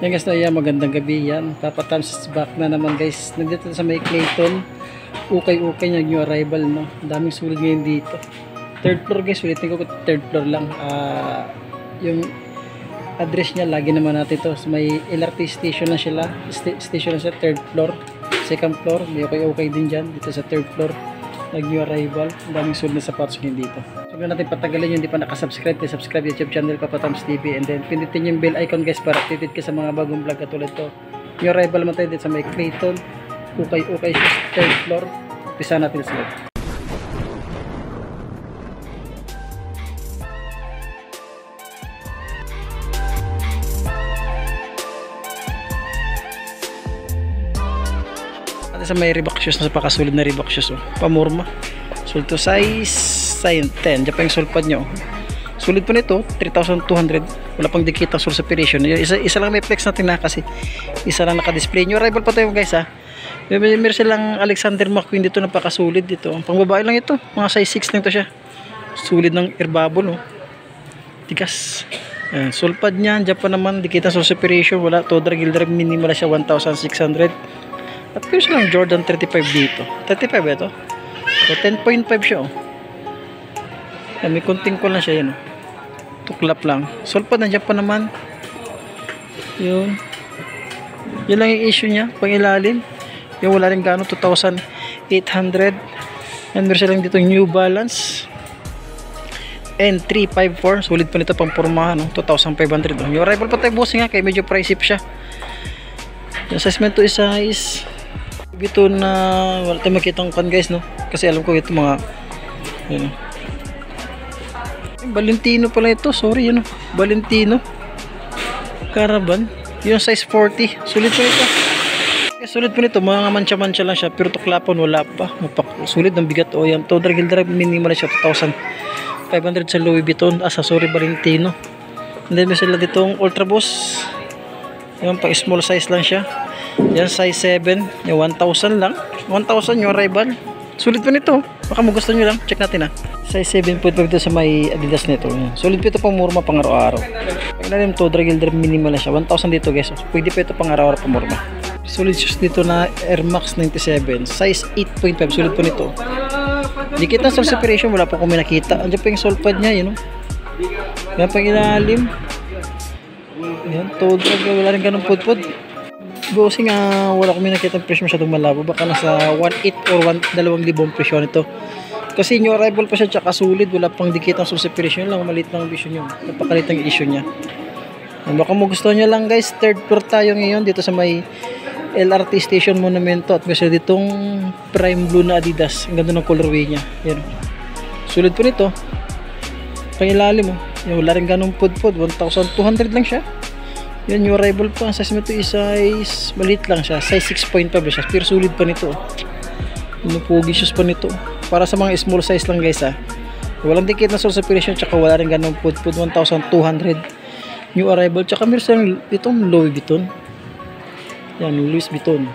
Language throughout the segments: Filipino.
Yan guys, na yan, magandang gabi yan. Papa Tom's back na naman guys. Nandito sa may Clayton. Ukay-ukay niya new arrival, no. Daming sulit ngayon dito. Third floor guys, ulitin ko third floor lang. Yung address niya, lagi naman natin to. So, may LRT station na sila. Station na siya, third floor. Second floor, may ukay-ukay din dyan. Dito sa third floor, nag-new arrival. Daming sulit na sapatos ngayon dito. So, kung natin patagalin yung hindi pa nakasubscribe, subscribe YouTube channel Papa Tom's TV. And then, pindutin yung bell icon guys para updated ka sa mga bagong vlog katulad to. New arrival naman tayo dito sa may Clayton. Ukay-ukay siya sa third floor. Umpisa natin sa loob. Sa may Reebok shoes na pakasulit na Reebok shoes, oh. Pamorma. Sulit to size 10. Diyan pa yung sulpad nyo. Sulit pa nito 3,200. Wala pang dikit ang source operation. Isa lang may flex natin na kasi isa lang naka-display. New arrival pa tayo guys ha. Meron silang Alexander McQueen dito na pakasulit dito. Pang babae lang ito. Mga size 6 lang to siya. Sulit ng air bubble, oh. Tigas. Ayan, sulpad niya. Diyan pa naman dikit ang source operation. Wala. Todra Gilder minimal siya 1,600. At pero silang Jordan 35 dito. 35 ito. So 10.5 siya, oh. May kunting ko lang siya yan, oh. Tuklap lang. Sulpad nandiyan pa naman. Yun. Yun lang yung issue niya. Pang ilalim. Yung wala rin gano'n. 2,800. And meron silang dito New Balance. N354. Sulit pa nito pang pormahan, oh. 2,500. Oh. Yung arrival pa tayo bossing nga. Kaya medyo pricey pa siya. Yung size to is size ito na wala tayong makitang kan guys, no, kasi alam ko ito mga yun, Valentino pala ito, sorry, yun, Valentino Caravan, yung size 40. Sulit pa ito, sulit pa nito, mga mancha-mancha lang siya pero tuklapon wala pa, sulit ng bigat. O yan, Todra Gilder minimal siya 2,500 sa Louis Vuitton. Sorry, Valentino. And then may sila ditong Ultra Boost, yung pang small size lang siya. Yan size 7, yung 1,000 lang. 1,000 yung arrival. Sulit pa nito. Baka mo gusto nyo lang, check natin ha. Size 7.5 dito sa may Adidas nito. Sulit pa ito pang murma pang araw-araw. Pag nalim to, Todra Gilder minimal na siya. 1,000 dito guys. Pwede pa ito pang araw-araw pang murma. Sulit shoes dito na Air Max 97. Size 8.5. Sulit pa nito. Dikit na soul separation. Wala pa kung may nakita. Andiyan pa yung soul pad niya. Yun, yan pang ilalim. Yan, Todra. Wala rin ganun pud-pud. Bossing, wala kami nakita ang presyo masyadong malabo. Baka nasa 1,800 or 2,000 presyo nito. Kasi new arrival pa siya, tsaka solid. Wala pang dikit ang soul separation lang. Maliit lang ang vision nyo. Napakalit ang issue niya. Baka mo gusto nyo lang guys. Third floor tayo ngayon dito sa may LRT Station Monumento. At kasi ditong prime blue na Adidas. Ang ganda ng colorway niya. Yan. Sulit po nito. Pangilalim, oh. Yung wala rin ganong pud-pud. 1,200 lang siya. Yan, yung arrival pa. Ang size nito is size maliit lang siya. Size 6.5 siya. Pero sulit pa nito. Yung pogi shoes pa nito. Para sa mga small size lang guys ha. Walang dikit na source operation. Tsaka wala rin ganong pud-pud. 1,200. New arrival. Tsaka meron itong Louis Vuitton. Yan, Louis Vuitton.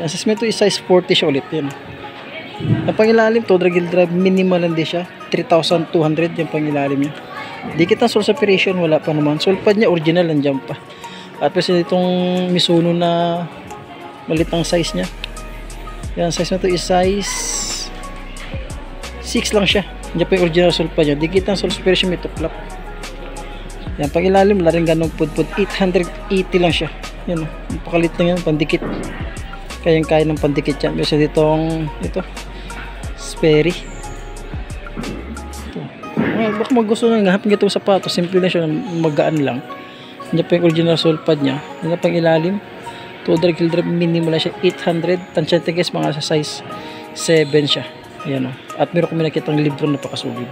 Yan, size nito is size 40 siya ulit. Yan. Ang pangilalim, Todra Gilder minimal lang din siya. 3,200 yung pangilalim niya. Dikit ang source operation, wala pa naman. Sulpad niya, original, nandiyan pa. At kasi itong Mizuno na malit ang size niya. Yan, size na to is size 6 lang siya. Nandiyan pa yung original sulpad niya. Dikit ang source operation, may tuklap. Yan, pag ilalim, wala rin ganong pud-pud. 880 lang siya. Yan, pakalit lang yan, pandikit. Kayang-kaya ng pandikit yan. Kasi ditong, ito, Sperry. Baka magusto nyo, hapin itong sapatos, simple na siya, magaan lang. Nandiyan pa yung original sole pad nya. Nandiyan pa yung ilalim. Todra Gilder minimal na siya 800. Tansyente guys, mga sa size 7 siya. Ayan, oh. At meron kami nakitang Libron na pakasulit.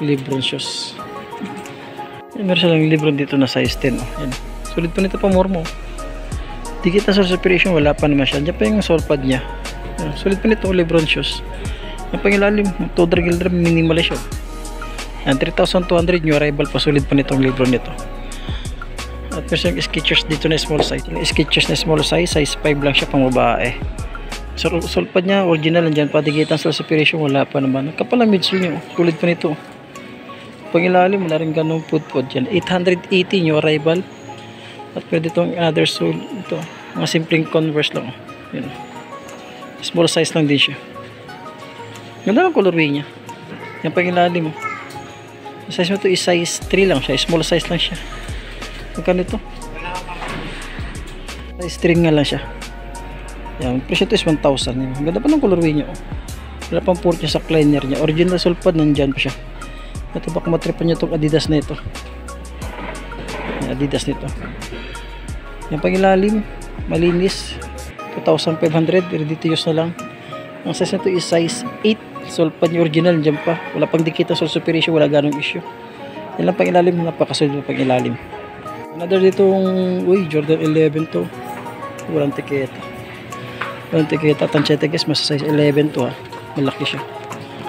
Libron shoes. Ayan, meron silang Libron dito na size 10, oh. Ayan. Sulit pa nito pa mormo. Dikit na source operation, wala pa naman siya. Nandiyan pa yung sole pad nya. Ayan. Sulit pa nito Libron shoes. Ang pangilalim, Todra Gilder minimal siya. And 3,200 new arrival pa, sulit pa nitong libro nito. At meron yung Skechers dito na small size. Yung Skechers na small size, size 5 lang siya pang babae. So, sulpad niya, original, nandiyan pa. Digitan sa separation, wala pa naman. Kapal ang midsole niya, sulit pa nito. pangilalim, wala rin ganun pudpud yan. 880 new arrival. At pwede itong another sole. Ito, mga simpleng Converse lang. Yun. Small size lang din siya. Ganda ng colorway niya. Yan pangilalim. Size mo ito is size 3 lang siya. Small size lang siya. Magkano ito? Size 3 nga lang siya. Yan, presyo ito is 1,000. Ganda pa ng colorway niya. Wala pang port niya sa cleaner niya. Original sole pad, nandyan pa siya. Ito baka matripan niya itong Adidas na ito. Adidas nito. Yan pangilalim, malinis. 2,500, ready to use na lang. Ang size nito is size 8. Sole pad niya original, nandyan pa. Wala pang dikit na sole superation, wala ganong issue. Yan lang pangilalim, napakasolid na pangilalim. Another ditong, Jordan 11 to. Walang tiketa. Walang tiketa. Tanchete guys, mas size 11 to ha. Malaki siya.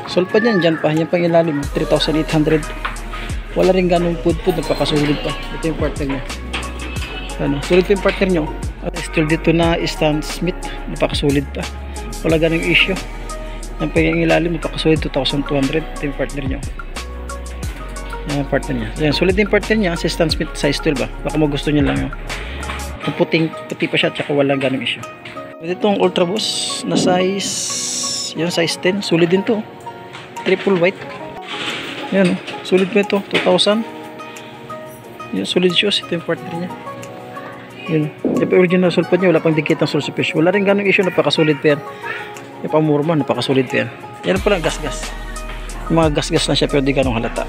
Sole pad niyan, dyan pa. Yan pangilalim, 3,800. Wala rin ganong pudpud, napakasolid pa. Ito yung partner niya. Ano, sulit pa yung partner nyo. At still dito na Stan Smith, napakasolid pa. Wala ganong issue. Yan pa yung ilalim, napakasolid, 2,200. Ito yung partner nyo. Yan yung partner niya. Yan, solid yung partner niya, si Stan Smith size 12 ba. Baka magusto nyo lang yung puti pa siya, tsaka walang ganong issue. Itong Ultra Boost na size, yung size 10, solid din to. Triple white. Yan, solid pa ito, 2,000. Yan, solid shoes, ito yung partner niya. Yun, yung original sole pad niya, wala pang dikit ng sole superficial. Wala rin ganong issue, napakasolid pa yan. Yung pamurma, napakasolid pa yan. Yan pala gas-gas. Yung mga gas-gas na siya, pero di ganong halata.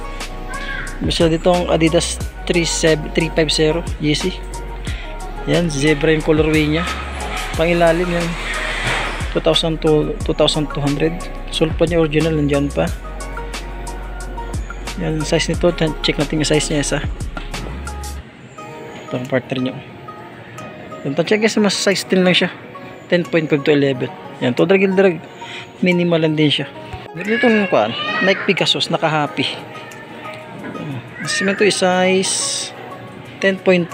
Basta ditong Adidas 350 Yeezy. Yan, zebra yung colorway niya. Pangilalim yan, 2,200. Sole pad niya original, nandyan pa. Yan, size nito, check natin yung size niya isa. Ito ang partner niya. Yan, check guys, mas size 10 lang siya. 10.5 to 11. Yan, to drag, minimal lang din siya. Dito yung kuan, Nike Pegasus, naka-happy. Ito is size 10.5.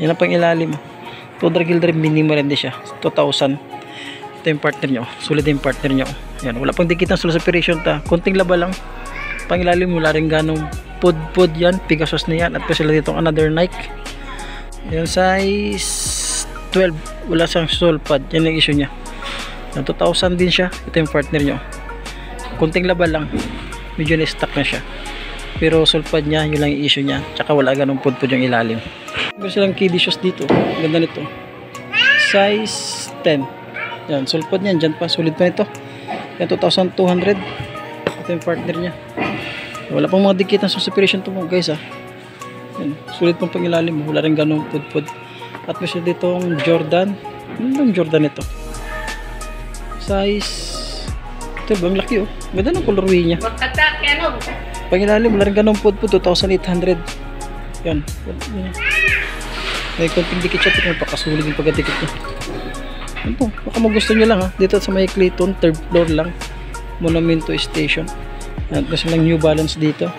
Yan ang pang ilalim. To drag, minimal lang din siya. 2,000. Ito yung partner niya. Sulit yung partner niya. Yan, wala pang dikit ng sole separation ta. Konting laba lang. Pangilalim, wala rin ganong pud yan. Pegasus na yan. At pa sila dito another Nike. Yan, size 12. Wala siyang sole pad. Yan yung issue niya. 2,000 din siya. Ito yung partner nyo. Konting laba lang. Medyo na-stuck na siya. Pero sole pad niya, yun lang yung issue niya. Tsaka wala ganong pud yung ilalim. Meron silang kiddie shoes dito. Ganda nito. Size 10. Yan, sole pad niyan. Diyan pa. Solid pa nito. Yan, 2,200. Ito yung partner niya. Wala pang mga dikit ng sole separation to mo guys ha. Yan, sulit pang pangilalim. Wala rin ganong pud. At may siya ditong Jordan. Ano lang Jordan ito? Size ito, bang laki oh. Ganda ng colorway niya. Pangilalim, wala rin ganong pud, 2,800. Yan. May konting dikit siya. Napakasulit yung pagkadikit niya. Ito, baka magusto nyo lang ha. Dito sa may Clayton, 3rd floor lang. Monumento Station. Yan, kasi lang New Balance dito.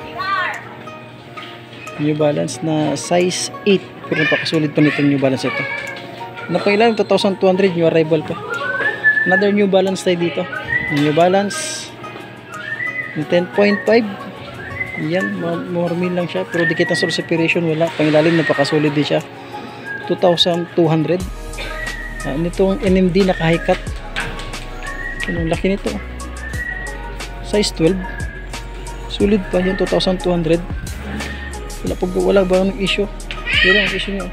New Balance na size 8. Pero napakasolid pa nito New Balance ito. Napailan 2,200 new arrival pa. Another New Balance tayo dito. New Balance 10.5. Yan, more meal lang siya. Pero dikit ng sole separation wala. Pangilalim napakasolid din siya. 2,200. Nitong NMD naka high cut. Anong laki nito? Size 12. Solid pa yan, 2,200. Wala ba ng issue? Pero ang issue nyo,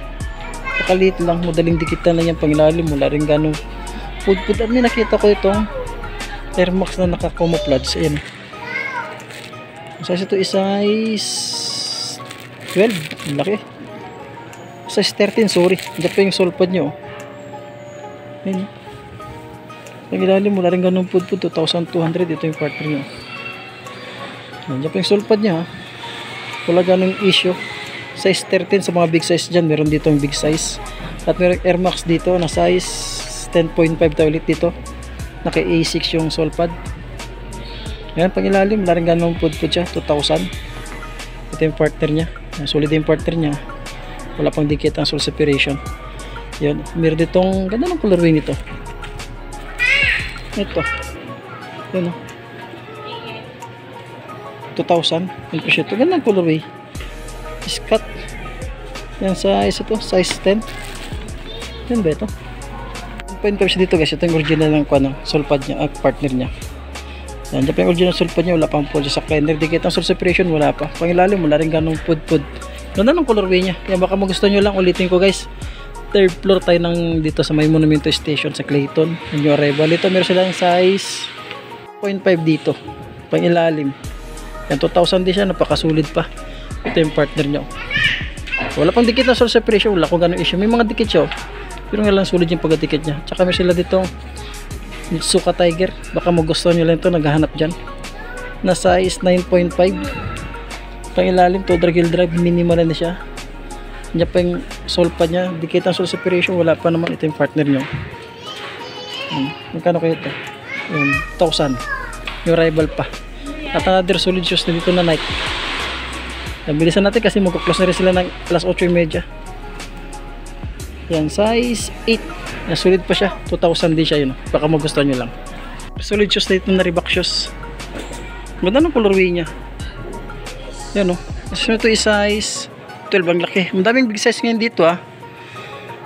pakaliit lang, madaling dikitan lang yan pangilalim, wala rin ganong pud. At may nakita ko itong Air Max na naka-camouflage. Ayan. Ang size ito is size 12. Ang laki. Size 13, sorry. Hindi pa yung sole pad nyo. Ayan. Pangilalim, wala rin ganong pud. 2,200. Ito yung partner nyo. Ayan pa yung sole pad nya. Wala ganong issue. Size 13 sa mga big size dyan. Meron dito yung big size. At meron Air Max dito na size 10.5 toilet dito. Naka A6 yung sole pad. Yan, pangilalim. Wala rin ganong pud siya. 2,000. Ito yung partner nya. Solid yung partner nya. Wala pang dikit ang sole separation. Yan. Meron ditong ganda ng colorway nito. Ito. Yan o. 2,000 ang presyo ito. Gandang colorway. Scat. Yan size ito, size 10. Yan ba ito? 1.5 siya dito guys. Ito yung original ng sulpad niya, partner niya. Yan, dyan pa yung original sulpad niya, wala pang pull sa cleaner. Dikit ang soul separation, wala pa. Pangilalim, wala rin ganong pud-pud. Ganda ng colorway niya. Kaya baka magustuhan nyo lang, ulitin ko guys. Third floor tayo ng dito sa may Monumento Station sa Clayton. Yung arrival. Ito meron silang size 0.5 dito. Pangilalim. Yan, 2,000 din siya, napakasulit pa. Ito yung partner niya. Wala pang dikit na soul separation, wala kung ganong issue. May mga dikit siya, pero nga lang sulit yung pagkadikit niya. Tsaka may sila dito Mitsuka Tiger, baka magustuhan nyo lang ito, naghahanap dyan, na size 9.5. Pangilalim, to dragil drive, minimal na siya. Diyan pa yung soul pad niya, dikit ang soul separation, wala pa naman. Ito yung partner nyo. Magkano kayo ito? 1,000 yung rival pa. At another solid shoes na dito na Nike. Bilisan natin kasi magkuklose na rin sila ng alas 8:30. Yan, size 8. Sulit pa siya, 2,000 din siya yun. Baka magustuhan nyo lang. Solid shoes na ito na Reebok shoes. Ganda ng colorway niya. Yan o. Kasi ito is size 12, ang laki. Madaming big size ngayon dito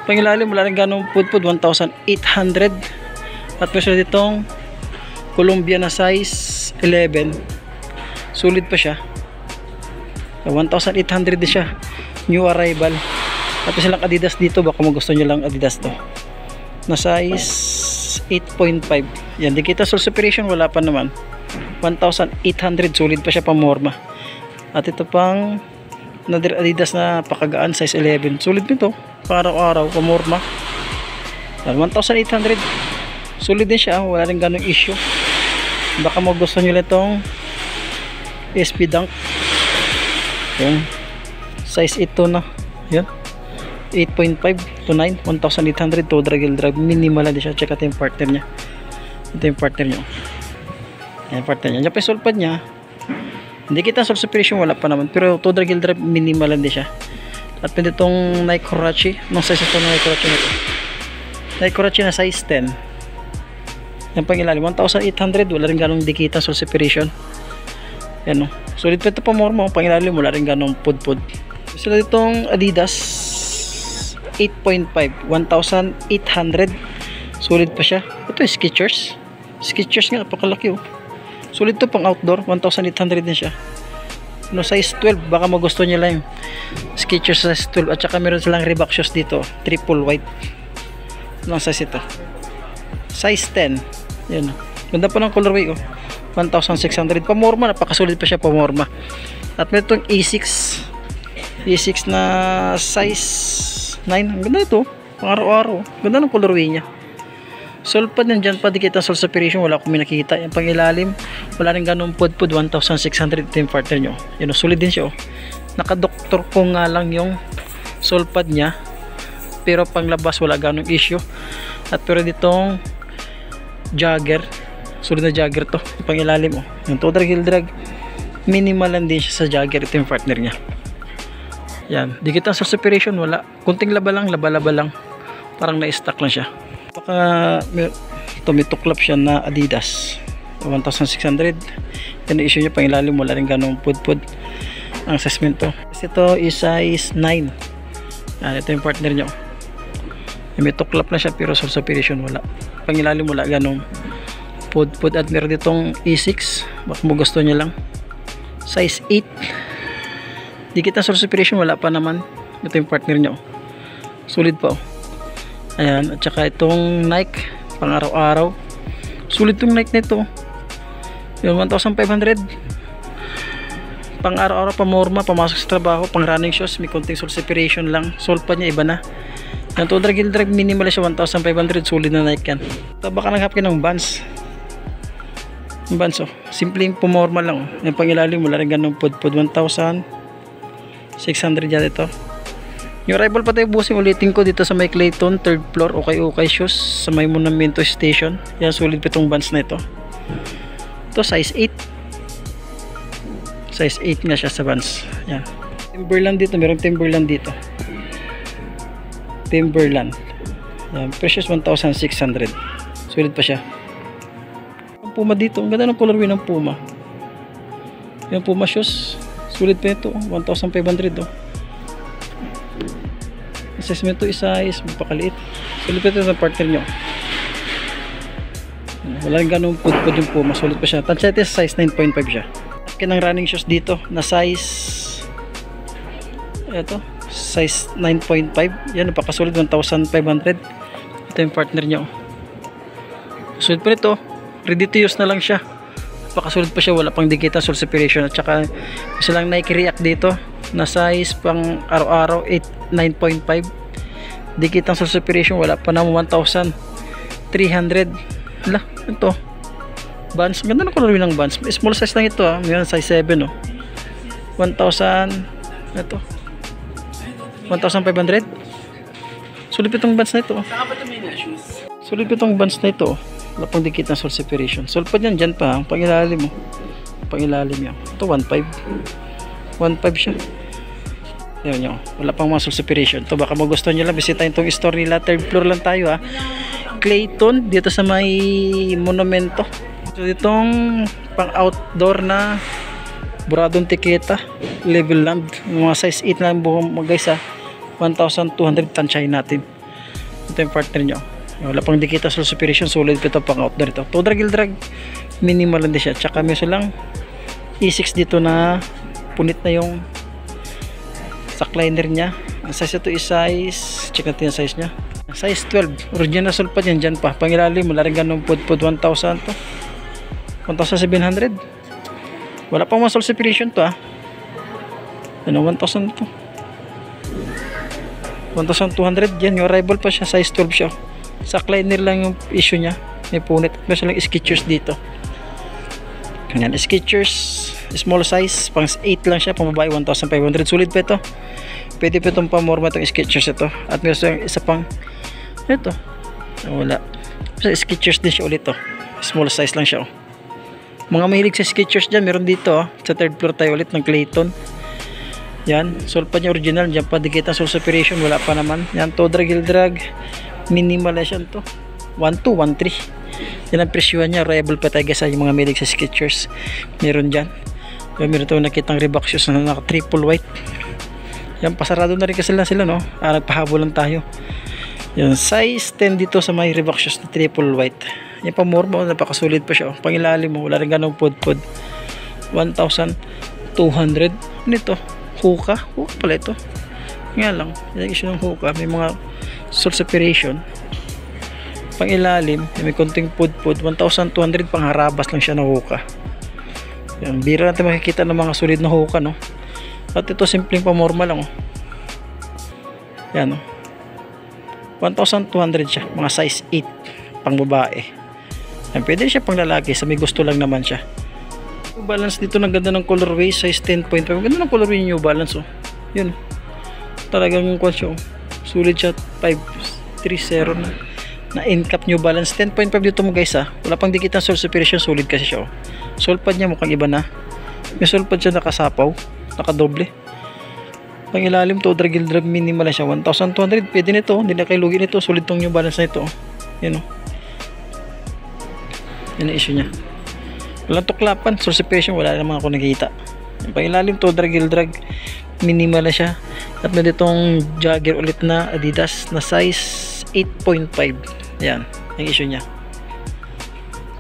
Pangilalim, wala rin ganong pud-pud, 1,800. At meron sila ditong Columbia na size 11. Sulit pa siya. 1,800 din siya. New arrival. At silang Adidas dito, baka magustuhan nyo lang Adidas to. Na size 8.5. Yan, di kita soul separation, wala pa naman. 1,800, sulit pa siya pamorma. At ito pang another Adidas na pakagaan, size 11. Sulit nito, araw-araw, pamorma. 1,800. Sulit din siya, wala rin ganong issue. Baka magustuhan nyo lang itong SB Dunk. Yan, size 8 na. Yan, 8.5 to 9, 1,800 to dragil drive, minimal na din siya. Check natin yung partner niya. Ito yung partner niya. Yan, partner niya. Diyan pa yung soul pad niya. Hindi kita soul separation, wala pa naman. Pero to dragil drive, minimal na din siya. At pwede itong Nike Huarache. Anong size ito ng Nike Huarache nito? Nike Huarache na size 10. Yan pang ilalim, 1,800. Wala rin ganong dikita soul separation. Yan o. Sulit pa ito pa mormo. Pang ilalim, wala rin ganong pud-pud. Sila ditong Adidas 8.5, 1,800. Sulit pa siya. Ito yung Skechers. Skechers nga, napakalaki Sulit to pang outdoor, 1,800 din siya. No, size 12, baka magustuhan nyo lang yung Skechers size 12. At saka meron silang Reebok shoes dito, triple white. Anong size ito? Size 10. Yan. Ganda pa ng colorway 1,600. Pamorma, napakasulit pa siya pamorma. At meron itong E6 na size 9. Ang ganda ito, pang araw-araw. Ganda ng colorway niya. Soul pad nandyan pa, dikit ang soul separation, wala akong nakikita. Yung pang ilalim, wala rin ganun pud-pud, 1,600. Ito yung partner nyo. Yun, solid din siya Nakadoktor ko nga lang yung soul pad niya, pero pang labas wala ganong issue. At pero ditong jogger, solid na jogger to. Yung pang ilalim yung to drag heel drag, minimal lang din siya sa jogger. Ito yung partner niya. Yan, dikit ang soul separation, wala. Kunting laba lang. Parang na-stack lang siya. Baka may tuklap siya na Adidas 1,600. Yan ang issue niya, pang ilalim, wala rin ganong pud-pud ang assessment to. Kasi ito is size 9. Yan, ito yung partner nyo. May tuklap na siya, pero soul separation wala. Pang ilalim, wala ganong pud-pud. At meron ditong E6, baka mo gusto niya lang, size 8. Dikit ang soul separation, wala pa naman. Ito yung partner nyo. Sulit pa Ayan, at saka itong Nike pang araw-araw. Sulit itong Nike nito. Yung 1,500. Pang araw-araw, pamorma, pamasok sa trabaho, pang running shoes, may konting soul separation lang. Soul pa niya, iba na. Yung to drag drive, minimal siya, 1,500. Sulit na Nike yan. Ito, baka naghap ka ng Vans. Yung Vans simpleng pumorma lang Yung pang ilalim, wala rin ganun pud-pud, 1,600 yan ito. Yung rival pa tayo, busing ulitin ko dito sa may Clayton, 3rd floor, okay shoes sa may Monumento Station. Yan, sulit pa itong Vans na ito. Ito size 8. Size 8 nga siya sa Vans. Yan. Timberland dito, merong Timberland dito. Timberland. Yan, precious 1,600. Sulit pa siya. Ang Puma dito, ang ganda ng colorway ng Puma. Yung Puma shoes, sulit pa ito, 1,500 oh. Assessment to size, magpakaliit. Sulit pa ito sa partner nyo. Wala rin ganun pud yung Puma, sulit pa siya. Tanchete size 9.5 siya. Kinang running shoes dito na size ito, size 9.5. Yan, napakasulit, 1,500. Ito yung partner nyo. Sulit pa nito, ready to use na lang siya. Napakasulit pa siya, wala pang dikita, sole separation. At saka isa lang Nike React dito na size pang araw-araw 9.5. Dikit ang sole separation, wala pa naman 1,300. Hala, ito Vans, ganda na color ng Vans. Small size lang ito ah, mayroon size 7 oh. 1,000 ito 1,500. Sulit itong Vans na ito. Sulit itong Vans na ito. Wala pang dikit ng sole separation. Sulit pa dyan pa, pangilalim mo. Pangilalim yan. Ito 1,500. 1,500 siya. Yan yun. Wala pang mga sole separation. Ito baka magustuhan nyo lang. Bisitahin itong store nila. Third floor lang tayo ha. Clayton. Dito sa may monumento. So itong pang outdoor na buradong tiketa. Level land. Mga size 8 lang buong guys ha. 1,200 tansyahin natin. Ito yung partner nyo. Wala pang dikita sole separation. Solid ito pang outdoor ito. To drag minimal lang din siya. Tsaka may lang E6 dito na punit na yung sackliner nya. Ang size ito is size, check natin yung size nya, size 12. Original sole pa dyan pa. Pangilalim wala rin ganun pud 1,000 to 1,700. Wala pang mga sole separation to ah. Ano 1,000 to 1,200 yan. Yung arrival pa siya, size 12 siya. Sackliner lang yung issue nya, may punit. May lang Skechers dito. Ganyan, Skechers small size, pang 8 lang siya, pang babae 1,500. Sulit pa ito. Pwede pa itong pamorma itong Skechers ito. At meron isa pang ito, wala. So, Skechers din siya ulit to. Small size lang siya oh. Mga mahilig sa Skechers dyan, meron dito oh. Sa third floor tayo ulit ng Clayton. Yan, sole pa niya original. Diyan pa dikita sole separation, wala pa naman. Yan, to drag minimalism to 1,213. Yan ang presyohan niya. Reliable pa tayo sa yung mga mahilig sa Skechers. Meron dyan. Meron ito nakitang Reebok shoes na naka triple white. Yan, pasarado na rin kasi sila no. Nagpahabol lang tayo. Yan, size 10 dito sa may Reebok shoes na triple white. Yan pa more mo, napakasulit pa siya oh. Pangilalim mo, wala rin ganong pud 1,200 nito. Hoka pala ito. Nga lang, yung issue ng hoka, may mga sole separation. Pang ilalim, may konting pud 1,200, pang harabas lang siya na hoka. Yan, bira natin makikita ng mga solid na hoka no. At ito simpleng pamorma lang oh. Yan oh. 1,200 siya, mga size 8 pang babae. Yan, pwede siya pang lalaki, sa may gusto lang naman siya. New Balance dito, ng ganda ng colorway, size 10.5. Ganda ng colorway New Balance oh. Yun. Talagang kwasyo. Sulit siya 530 na in-cap New Balance 10.5 dito mo guys ah. Wala pang dikit ng sole separation, sulit kasi siya oh. Sole pad niya mukhang iba na. May sole pad siya nakasapaw, nakadoble. Pang ilalim to drag minimal siya 1,200. Pwede nito, hindi na kayo lugi nito. Sulit tong New Balance na ito oh. Yan oh. Yan ang issue niya. Walang tuklapan, sole separation, wala naman ako nakikita. Pang ilalim to drag minimal na siya. At may ditong jogger ulit na Adidas na size 8.5. Yan, ang issue niya.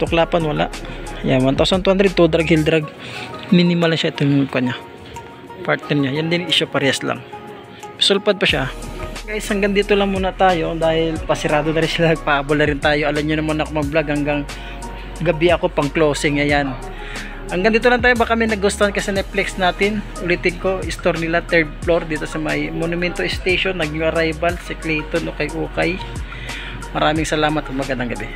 Tuklapan wala. Yan, 1,200 to drag minimal na siya. Ito yung kanya partner niya. Yan din issue, parehas lang. Sulpad pa siya. Guys, hanggang dito lang muna tayo dahil pasirado na rin sila. Nagpahabol na rin tayo. Alam nyo naman ako mag-vlog hanggang gabi ako pang closing. Ayan, hanggang dito lang tayo. Baka may nagustuhan kasi Netflix natin. Ulitin ko, store nila third floor dito sa may Monumento Station. Nag-new arrival sa Clayton o kay Ukay. Maraming salamat at magandang gabi.